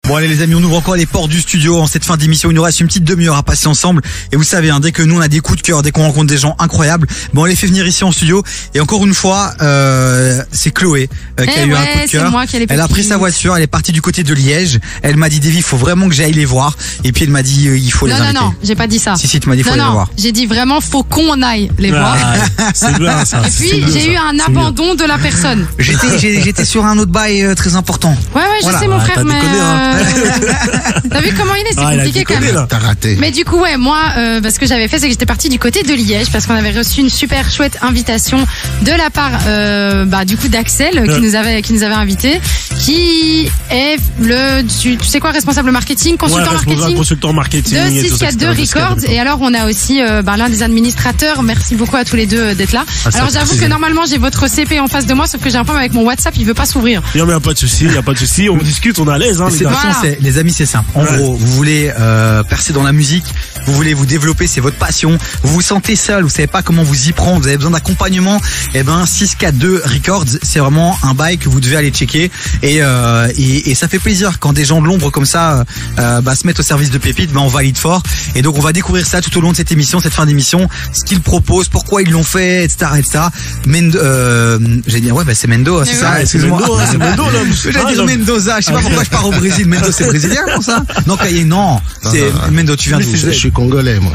Bon allez les amis, on ouvre encore les portes du studio en cette fin d'émission. Il nous reste une petite demi-heure à passer ensemble. Et vous savez, dès que nous on a des coups de cœur, dès qu'on rencontre des gens incroyables, on les fait venir ici en studio. Et encore une fois, c'est Chloé qui a eu un coup de cœur. Elle a pris sa voiture, elle est partie du côté de Liège. Elle m'a dit, Davy, il faut vraiment que j'aille les voir. Et puis elle m'a dit, il faut les inviter. Non, j'ai pas dit ça. Si, tu m'as dit, il faut les voir. J'ai dit vraiment, faut qu'on aille les voir. C'est bien ça. Et puis j'ai eu un abandon de la personne. J'étais sur un autre bail très important. Ouais, je sais mon frère, mais t'as vu comment il est, c'est compliqué quand même. T'as raté. Mais du coup, moi, ce que j'avais fait, c'est que j'étais partie du côté de Liège parce qu'on avait reçu une super chouette invitation de la part, du coup, d'Axel qui nous avait invités, qui est tu sais quoi, responsable marketing, consultant marketing de 642 Records. Et alors, on a aussi l'un des administrateurs. Merci beaucoup à tous les deux d'être là. Alors, j'avoue que normalement, j'ai votre CP en face de moi, sauf que j'ai un problème avec mon WhatsApp, il veut pas s'ouvrir. Non, mais y a pas de souci, on discute, on est à l'aise. Les amis, c'est simple. En gros, vous voulez percer dans la musique, vous voulez vous développer, c'est votre passion. Vous vous sentez seul, vous savez pas comment vous y prendre, vous avez besoin d'accompagnement. 642 Records, c'est vraiment un bail que vous devez aller checker. Et ça fait plaisir quand des gens de l'ombre comme ça se mettent au service de pépites. On valide fort. Et donc on va découvrir ça tout au long de cette émission, cette fin d'émission, ce qu'ils proposent, pourquoi ils l'ont fait, etc., etc. J'ai dit c'est Mendo, c'est ça. Excuse-moi. C'est Mendo là. J'ai dit Mendoza. Je sais pas pourquoi je pars au Brésil. Mendo, c'est brésilien comme ça. Non, non. C'est Mendo. Tu viens d'où? Je suis congolais, moi.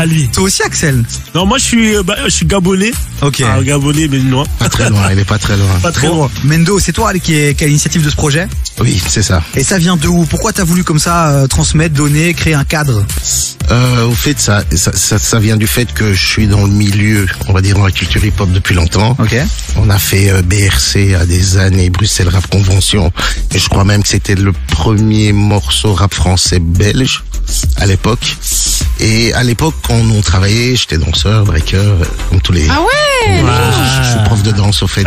Lui. Toi aussi, Axel? Non, moi je suis gabonais. Ok. Gabonais, mais loin. Pas très loin. Il est pas très loin. Pas très loin. Mendo, c'est toi qui a l'initiative de ce projet? Oui, c'est ça. Et ça vient de où? Pourquoi t'as voulu comme ça transmettre, donner, créer un cadre? Au fait, ça vient du fait que je suis dans le milieu, on va dire dans la culture hip-hop depuis longtemps. Ok. On a fait BRC à des années, Bruxelles Rap Convention, et je crois même que c'était le premier morceau rap français belge à l'époque. Et à l'époque, quand on travaillait, j'étais danseur, breaker, comme tous les. Ah ouais. Je suis prof de danse au fait.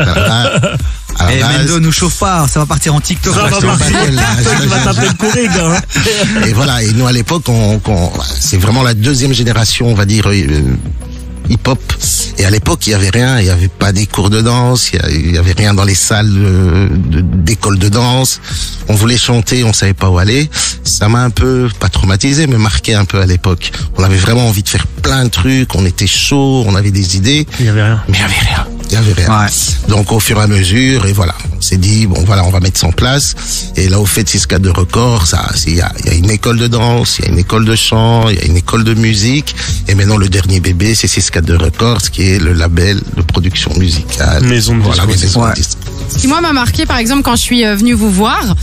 Mendo, nous chauffe pas, ça va partir en TikTok. Et voilà, et nous à l'époque, c'est vraiment la deuxième génération, on va dire, hip-hop. Et à l'époque, il y avait rien, il y avait pas des cours de danse, il y avait rien dans les salles d'école de danse. On voulait chanter, on savait pas où aller. Ça m'a un peu, pas traumatisé, mais marqué un peu à l'époque. On avait vraiment envie de faire plein de trucs, on était chaud, on avait des idées. Il y avait rien. Mais il y avait rien. Ouais. Donc au fur et à mesure, et voilà, on s'est dit on va mettre ça en place. Et là au fait 642 Records, il y a une école de danse, il y a une école de chant, il y a une école de musique. Et maintenant le dernier bébé, c'est 642 Records, qui est le label de production musicale. Maison de disques. Ce qui moi m'a marqué par exemple quand je suis venue vous voir,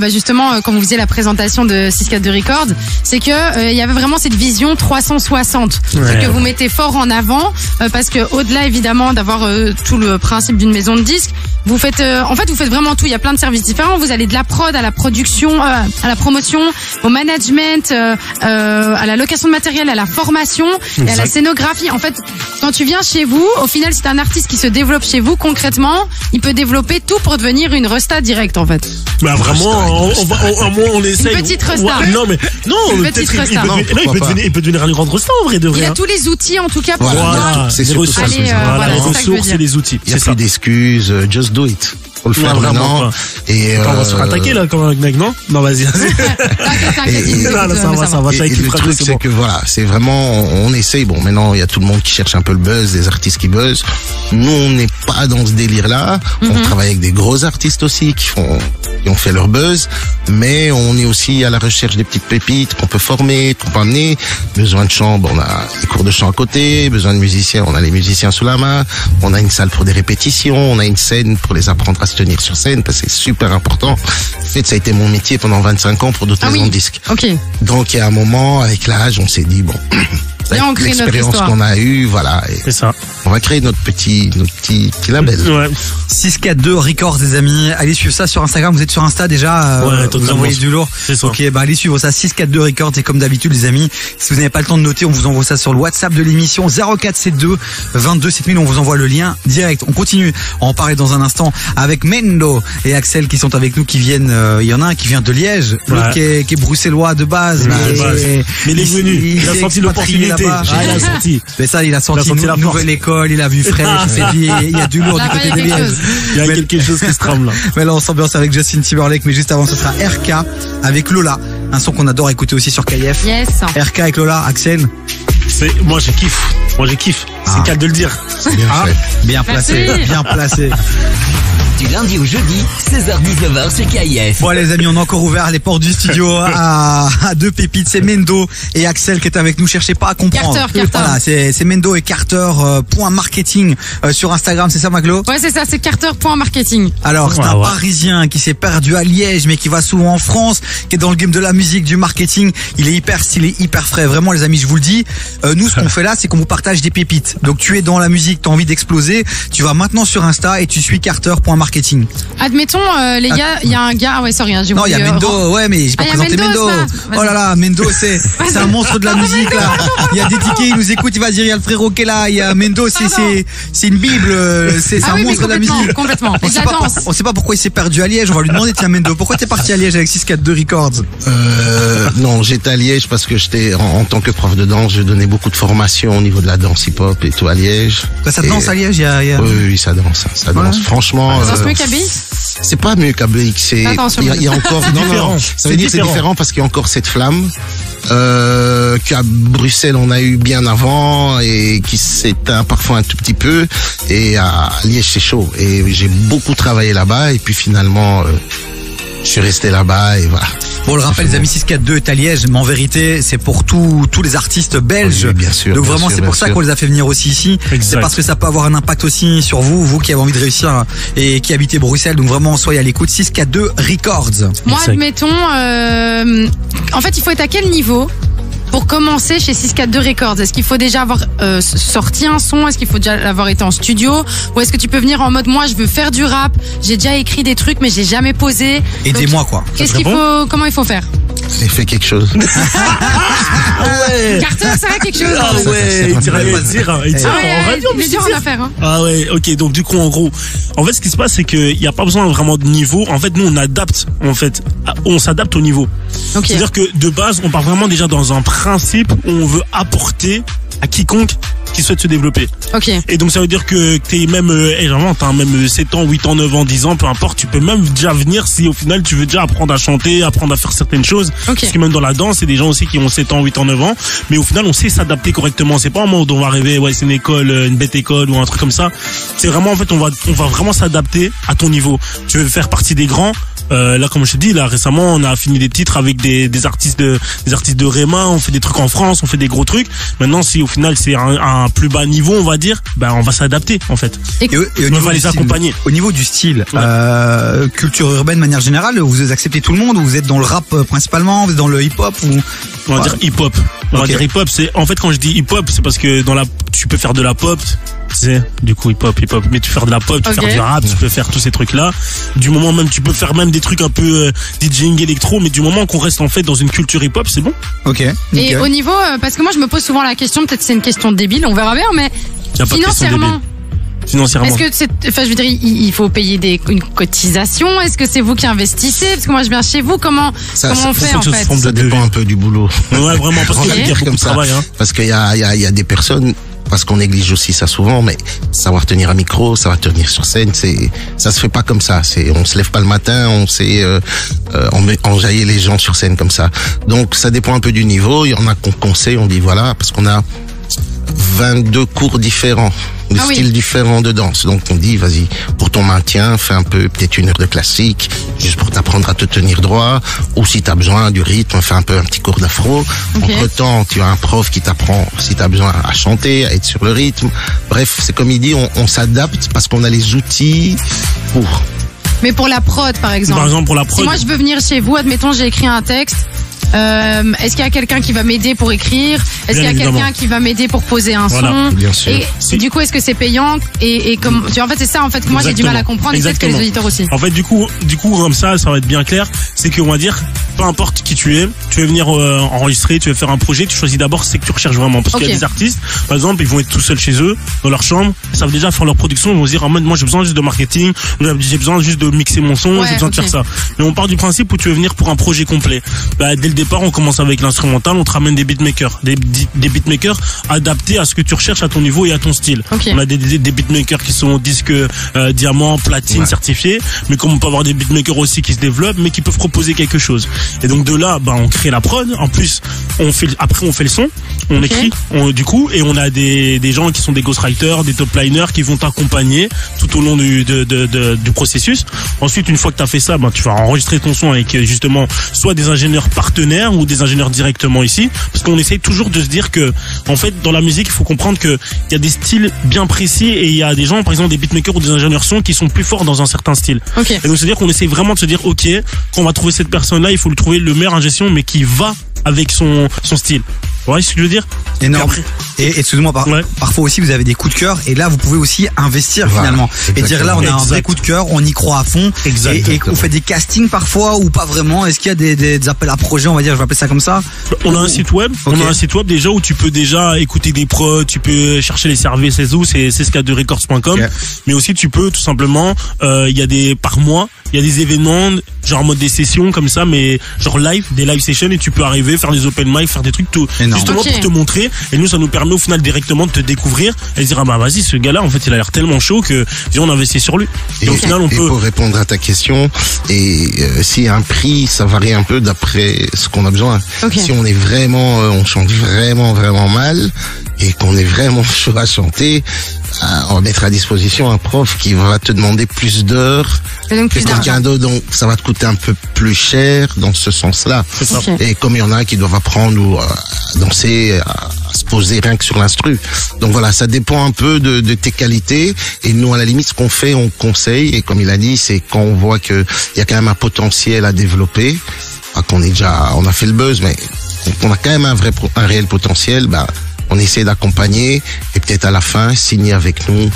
justement quand vous faisiez la présentation de 642 Records, c'est que il y avait vraiment cette vision 360 que vous mettez fort en avant parce que au-delà évidemment d'avoir tout le principe d'une maison de disques, vous faites vous faites vraiment tout. Il y a plein de services différents. Vous allez de la prod à la production, à la promotion, au management, à la location de matériel, à la formation et à la scénographie. En fait, quand tu viens chez vous, au final, c'est un artiste qui se développe chez vous concrètement. Il peut développer tout pour devenir une resta directe en fait. Bah vraiment, on essaye. Une petite resta. Ouais, il peut devenir un grand resta en vrai de vrai. Il y a tous les outils en tout cas pour c'est les ressources et les outils. Il n'y a plus d'excuses, just do it. Faut le faire maintenant. Et on va se rattaquer là comme un mec, non? Non, vas-y. Ça va. Et le truc, c'est que voilà, c'est vraiment, on essaye. Bon, maintenant, il y a tout le monde qui cherche un peu le buzz, des artistes qui buzzent. Nous, on n'est pas dans ce délire-là. On travaille avec des gros artistes aussi qui ont fait leur buzz, mais on est aussi à la recherche des petites pépites qu'on peut former, qu'on peut amener. Besoin de chant, on a des cours de chant à côté. Besoin de musiciens, on a les musiciens sous la main. On a une salle pour des répétitions. On a une scène pour les apprendre à se tenir sur scène, parce que c'est super important. En fait, ça a été mon métier pendant 25 ans pour d'autres maisons de disques. Okay. Donc, il y a un moment, avec l'âge, on s'est dit, avec l'expérience qu'on a eue, voilà. C'est ça. On va créer notre petit label. Ouais. 642 Records, des amis. Allez suivre ça sur Instagram. Vous êtes sur Insta déjà? Vous envoyez du lourd. C'est ça. Ok, allez suivre ça. 642 Records. Et comme d'habitude, les amis, si vous n'avez pas le temps de noter, on vous envoie ça sur le WhatsApp de l'émission 0472 22 7000. On vous envoie le lien direct. On continue à en parler dans un instant avec Mendo et Axel qui sont avec nous, qui viennent, il y en a un qui vient de Liège, l'autre qui est bruxellois de base. Mais il est venu. Il a senti l'opportunité. Mais ça, il a senti une nouvelle école. alcool, il a vu fraîche, il s'est dit, il y a du lourd du côté des Lièges. Il y a quelque chose qui se trame là. Mais là, on s'ambiance avec Justin Timberlake, mais juste avant, ce sera RK avec Lola. Un son qu'on adore écouter aussi sur KF. Yes. RK avec Lola, Axel. Moi, je kiffe. C'est calme de le dire. Bien fait. Bien placé, Merci. bien placé. Du lundi au jeudi, 16h-19h sur KIF. Bon les amis, on a encore ouvert les portes du studio à deux pépites, c'est Mendo et Axel qui est avec nous, cherchez pas à comprendre. Carter. Voilà, c'est Mendo et Carter point marketing sur Instagram, c'est ça Maglo? Ouais, c'est ça, c'est Carter.marketing. Alors c'est Ouais, un ouais. Parisien qui s'est perdu à Liège mais qui va souvent en France, qui est dans le game de la musique, du marketing, il est hyper stylé, hyper frais, vraiment les amis je vous le dis. Nous ce qu'on fait là c'est qu'on vous partage des pépites, donc tu es dans la musique, tu as envie d'exploser, tu vas maintenant sur Insta et tu suis Carter.marketing. Admettons, les gars, il y a un gars, ouais, sorry, hein, j'ai Non, il y a voulu, Mendo, ouais, mais j'ai pas Ah, il y a présenté Mendo, Mendo. ça. Oh là là, Mendo, c'est un monstre de la musique, là. Il y a des tickets, il nous écoute, il va dire, il y a le frérot qui est là, il y a Mendo, c'est une bible, c'est Ah un oui, mais monstre de la musique. complètement. On Et de sait, la pas, danse. on sait pas pourquoi il s'est perdu à Liège, on va lui demander, tiens Mendo, pourquoi t'es parti à Liège avec 642 Records? Non, j'étais à Liège parce que j'étais en tant que prof de danse, je donnais beaucoup de formations au niveau de la danse hip-hop et tout à Liège. Quoi, ça te Et- danse à Liège, il y a... Oui, ça danse, ça danse. Ouais. Franchement, Ça se mieux qu'à BX? c'est pas mieux qu'à BX, c'est Attention, il y a encore différent. ça veut dire c'est différent parce qu'il y a encore cette flamme qu'à Bruxelles on a eu bien avant et qui s'éteint parfois un tout petit peu, et à Liège c'est chaud et j'ai beaucoup travaillé là-bas et puis finalement je suis resté là-bas et voilà. Bon, le rappel, les amis, 642 est à Liège, mais en vérité, c'est pour tous les artistes belges. Oui, bien sûr, Donc bien vraiment, sûr, c'est pour bien ça sûr. qu'on les a fait venir aussi ici. Exact. C'est parce que ça peut avoir un impact aussi sur vous qui avez envie de réussir et qui habitez Bruxelles. Donc vraiment, soyez à l'écoute. 642 Records. Moi, Exact. admettons, en fait, il faut être à quel niveau pour commencer chez 642 Records? Est-ce qu'il faut déjà avoir sorti un son? Est-ce qu'il faut déjà avoir été en studio? Ou est-ce que tu peux venir en mode, moi, je veux faire du rap, j'ai déjà écrit des trucs, mais j'ai jamais posé. Aidez-moi, quoi. Qu'est-ce serait qu'il faut, comment il faut faire? J'ai fait quelque chose. Carter, ça a quelque chose. Ah ouais, il tire à dire, hein. Il tire Ah ouais, en radio, il mais est dur en affaire, hein. Ah ouais, ok, donc du coup en gros, en fait ce qui se passe c'est qu'il n'y a pas besoin vraiment de niveau, en fait nous on adapte, en fait, on s'adapte au niveau. Ok. C'est-à-dire que de base on part vraiment déjà dans un principe où on veut apporter à quiconque qui souhaite se développer. Ok. Et donc ça veut dire que t'es même, vraiment t'as même 7 ans, 8 ans, 9 ans, 10 ans, peu importe, tu peux même déjà venir si au final tu veux déjà apprendre à chanter, apprendre à faire certaines choses. Ok. Parce que même dans la danse, c'est des gens aussi qui ont 7 ans, 8 ans, 9 ans, mais au final on sait s'adapter correctement. C'est pas un mode où on va rêver, ouais c'est une école, une bête école ou un truc comme ça. C'est vraiment en fait on va vraiment s'adapter à ton niveau. Tu veux faire partie des grands. Là, comme je te dis, là récemment, on a fini des titres avec des artistes de Réma. On fait des trucs en France, on fait des gros trucs. Maintenant, si au final c'est un plus bas niveau, on va dire, ben on va s'adapter en fait. Et au On niveau va du les style, accompagner. Au niveau du style, Ouais. culture urbaine de manière générale, vous acceptez tout le monde ou vous êtes dans le rap principalement, vous êtes dans le hip-hop ou... On va dire hip-hop. On Ok. va dire hip-hop. C'est en fait quand je dis hip-hop, c'est parce que tu peux faire de la pop. C'est du coup hip-hop. Mais tu peux faire de la pop, tu peux Ok. faire du rap, tu peux faire tous ces trucs-là. Du moment même, tu peux faire même des trucs un peu DJing électro, mais du moment qu'on reste en fait dans une culture hip-hop, c'est bon. Ok. Et nickel. au niveau, parce que moi je me pose souvent la question, peut-être c'est une question débile, on verra bien, mais Y a pas de question financièrement, débile. Financièrement. est-ce que c'est, enfin je veux dire, il faut payer une cotisation? Est-ce que c'est vous qui investissez? Parce que moi je viens chez vous, comment Ça, on fait en fonctionne fait? sous forme Ça de dépend devis. un peu du boulot. Ouais, vraiment, parce On qu'il va y a dire beaucoup comme de ça. travail. Hein. Parce qu'il y a des personnes, parce qu'on néglige aussi ça souvent, mais savoir tenir un micro, savoir tenir sur scène, ça se fait pas comme ça. On se lève pas le matin, on sait enjailler les gens sur scène comme ça. Donc ça dépend un peu du niveau. Il y en a qu'on conseille, on dit voilà, parce qu'on a 22 cours différents, de Ah oui. styles différents de danse. Donc on dit, vas-y, pour ton maintien, fais un peu, peut-être 1 heure de classique, juste pour t'apprendre à te tenir droit, ou si t'as besoin du rythme, fais un petit cours d'afro. Ok. Entre-temps, tu as un prof qui t'apprend, si t'as besoin, à chanter, à être sur le rythme. Bref, c'est comme il dit, on s'adapte parce qu'on a les outils pour. Mais pour la prod par exemple. Par exemple, pour la Si prod. moi je veux venir chez vous, admettons j'ai écrit un texte, est-ce qu'il y a quelqu'un qui va m'aider pour écrire? Est-ce qu'il y a évidemment. quelqu'un qui va m'aider pour poser un Voilà, son? bien sûr. Et Si. du coup, est-ce que c'est payant? Et comme, tu vois, en fait, c'est ça, en fait, que moi j'ai du mal à comprendre et peut-être que les Exactement. auditeurs aussi. En fait, du coup, comme ça va être bien clair. C'est qu'on va dire, peu importe qui tu veux venir enregistrer, tu veux faire un projet, tu choisis d'abord ce que tu recherches vraiment. Parce qu'il y a des artistes, par exemple, ils vont être tout seuls chez eux, dans leur chambre, ils savent déjà faire leur production, ils vont se dire, moi j'ai besoin juste de marketing, j'ai besoin juste de mixer mon son, j'ai besoin de faire ça. Mais on part du principe où tu veux venir pour un projet complet. Dès le départ, on commence avec l'instrumental, on te ramène des beatmakers, des beatmakers adaptés à ce que tu recherches à ton niveau et à ton style. On a des beatmakers qui sont disques diamant, platine, certifiés, mais comme on peut avoir des beatmakers aussi qui se développent, mais qui peuvent proposer quelque chose. Et donc de là, on crée la prod. En plus, après on fait le son, on écrit, du coup, et on a des gens qui sont des ghostwriters, des top liners qui vont t'accompagner tout au long du processus. Ensuite, une fois que tu as fait ça, tu vas enregistrer ton son avec justement soit des ingénieurs partenaires ou des ingénieurs directement ici, parce qu'on essaye toujours de se dire que, en fait, dans la musique, il faut comprendre que il y a des styles bien précis et il y a des gens, par exemple des beatmakers ou des ingénieurs son qui sont plus forts dans un certain style. Et donc c'est-à-dire qu'on essaye vraiment de se dire, ok, quand on va trouver cette personne-là, il faut le trouver le meilleur ingé son, mais qui va avec son style. Vous voyez ce que je veux dire? Énorme. Et excusez-moi, parfois aussi vous avez des coups de cœur et là vous pouvez aussi investir finalement. Et dire là on a un vrai coup de cœur, on y croit à fond. Et on fait des castings parfois ou pas vraiment. Est-ce qu'il y a des appels à projets, on va dire, je vais appeler ça comme ça? On a un site web. On a un site web déjà où tu peux déjà écouter des prods, tu peux chercher les services, c'est où, c'est ck2records.com. Mais aussi tu peux tout simplement, il y a par mois, il y a des événements genre en mode des sessions comme ça, mais genre des live sessions, et tu peux arriver, faire des open mic, faire des trucs justement pour te montrer. Et nous, ça nous permet au final directement de te découvrir et de dire, vas-y, ce gars-là, en fait, il a l'air tellement chaud que on investit sur lui. Et au final, on peut... pour répondre à ta question, s'il y a un prix, ça varie un peu d'après ce qu'on a besoin. Si on est vraiment, on chante vraiment, vraiment mal, et qu'on est vraiment chaud à chanter, on va mettre à disposition un prof qui va te demander plus d'heures que quelqu'un d'autre, donc ça va te coûter un peu plus cher dans ce sens-là. Et comme il y en a qui doivent apprendre ou danser, à se poser rien que sur l'instru. Donc voilà, ça dépend un peu de tes qualités, et nous à la limite ce qu'on fait, on conseille, et comme il a dit, c'est quand on voit que il y a quand même un potentiel à développer, qu'on on a fait le buzz, mais qu'on a quand même un réel potentiel, on essaie d'accompagner et peut-être à la fin signer avec nous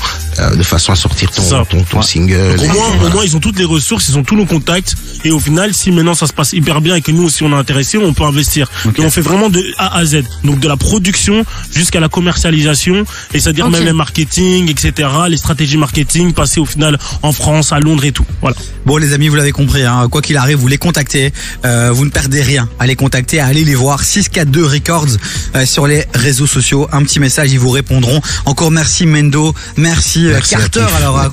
de façon à sortir ton single. Au moins ils ont toutes les ressources, ils ont tous nos contacts, et au final si maintenant ça se passe hyper bien et que nous aussi on est intéressé, on peut investir. Et on fait vraiment de A à Z, donc de la production jusqu'à la commercialisation, et c'est-à-dire même les marketing, etc., les stratégies marketing, passer au final en France, à Londres et tout. Voilà. Bon les amis, vous l'avez compris, quoi qu'il arrive, vous les contactez, vous ne perdez rien à les contacter, à aller les voir. 642 Records sur les réseaux sociaux. Un petit message, ils vous répondront. Encore merci Mendo, merci Carter. Alors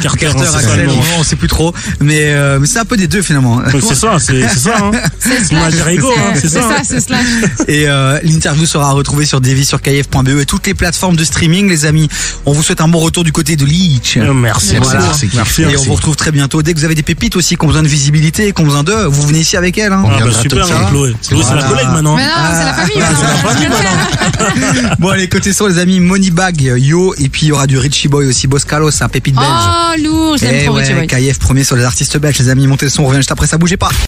Carter, on sait plus trop, mais c'est un peu des deux finalement. C'est ça. C'est Slash. Et l'interview sera retrouvée sur devi-sur-kf.be et toutes les plateformes de streaming, les amis. On vous souhaite un bon retour du côté de Leech. Merci. Et on vous retrouve très bientôt. Dès que vous avez des pépites aussi, qui ont besoin de visibilité, qui ont besoin d'eux, vous venez ici avec elle. Super, Chloé. C'est la collègue maintenant. Mais non, c'est la famille. Bon allez, côté son les amis, Moneybag, Yo, et puis il y aura du Richie Boy aussi, Boscalos, un pépite belge. Oh lourd, j'aime trop Richie Boy. KF premier sur les artistes belges, les amis, montez le son, on revient juste après ça, bougez pas.